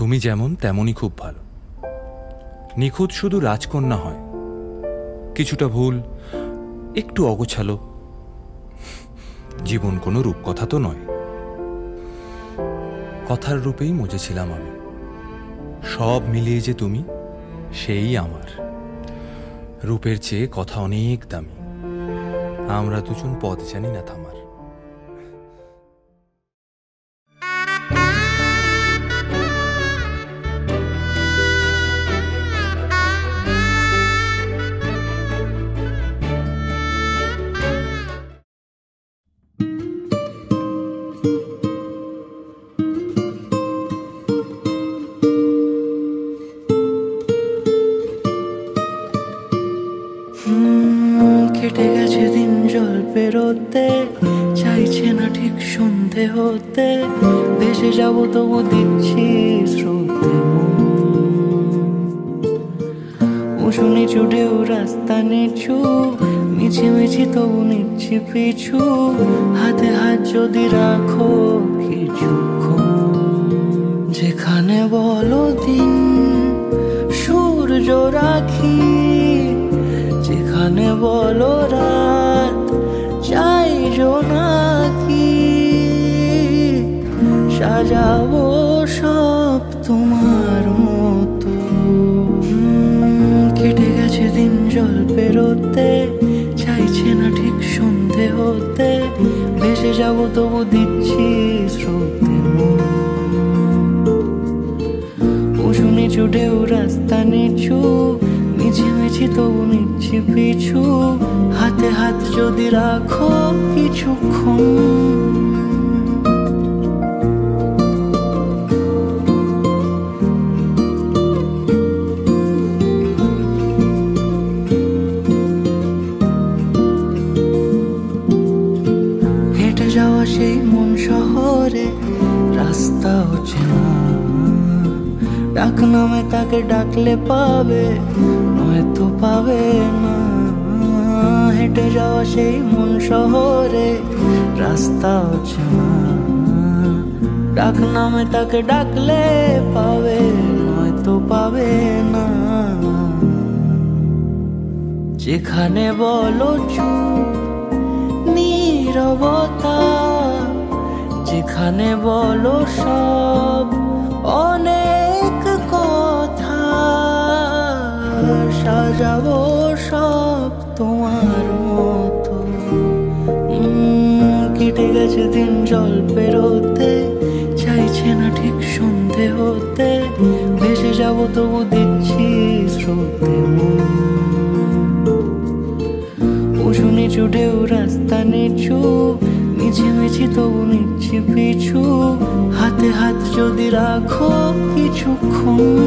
তুমি যেমন তেমনই খুব ভালো। নিখুঁত শুধু রাজকন্যা হয়, কিছুটা ভুল, একটু অগোছালো। জীবন কোনো রূপকথা তো নয়। কথার রূপেই মজেছিলাম আমি। সব মিলিয়ে যে তুমি, সেই আমার। রূপের চেয়ে কথা অনেক দামি। আমরা দুজন পথ জানি না থামার। কেটে গেছে দিন জল পেরোতে, চাইছে না ঠিক সন্ধে হতে, ভেসে যাব তবু দিচ্ছি স্রোতে। উঁচু নিচু ঢেউ রাস্তা নিচু, মিছিমিছি তবু নিচ্ছি পিছু, হাতে হাত যদি রাখো কিছুক্ষণ। যেখানে বলো দিন সূর্য রাখি, যেখানে বলো রাত চাই জোনাকি, সাজাবো সব তোমার মতো। কেটে গেছে দিন জল পেরোতে, চাইছে না ঠিক সন্ধে হতে, ভেসে যাব তবু দিচ্ছি স্রোতে। উঁচু নিচু ঢেউ রাস্তা নিচু, মিছিমিছি তবু নিচ্ছি পিছু, হাতে হাত যদি রাখো কিছুক্ষণ। হেঁটে যাওয়া সেই মন শহরে রাস্তা অচেনা, ডাক নামে তাকে ডাকলে পাবে, নয়তো পাবে না। হেঁটে যাওয়া সেই মন শহরে রাস্তা অচেনা, ডাক নামে তাকে ডাকলে পাবে, নয়তো পাবে না। যেখানে বলো চুপ নীরবতা, যেখানে বলো সব অনেক কথা, সাজাবো সব তোমার মতো। কেটে গেছে দিন জল পেরোতে, চাইছে না ঠিক সন্ধে হতে, ভেসে যাব তবু দিচ্ছি স্রোতে। উঁচু নিচু ঢেউ রাস্তা নিচু, মিছিমিছি তবু নিচ্ছি পিছু, হাতে হাত যদি রাখো কিছুক্ষণ।